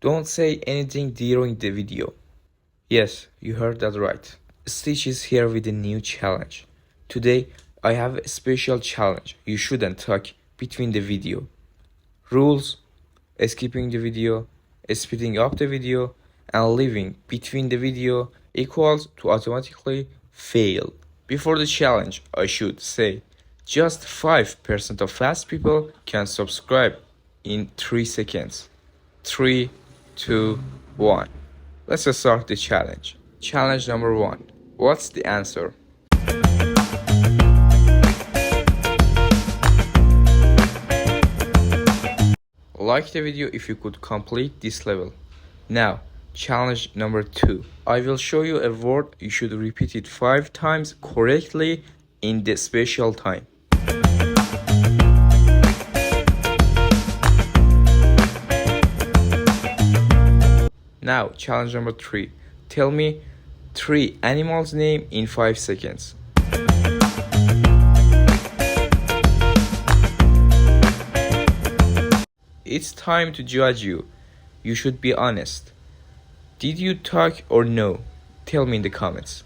Don't say anything during the video. Yes, you heard that right. Stitch is here with a new challenge. Today, I have a special challenge. You shouldn't talk between the video. Rules: skipping the video, speeding up the video, and leaving between the video equals to automatically fail. Before the challenge, I should say, just 5% of fast people can subscribe in 3 seconds. 3, 2, 1. Let's start the challenge. Challenge number 1. What's the answer? Like the video if you could complete this level. Now, challenge number 2. I will show you a word. You should repeat it 5 times correctly in the special time. Now, challenge number 3. Tell me 3 animals' name in 5 seconds. It's time to judge you. You should be honest. Did you talk or no? Tell me in the comments.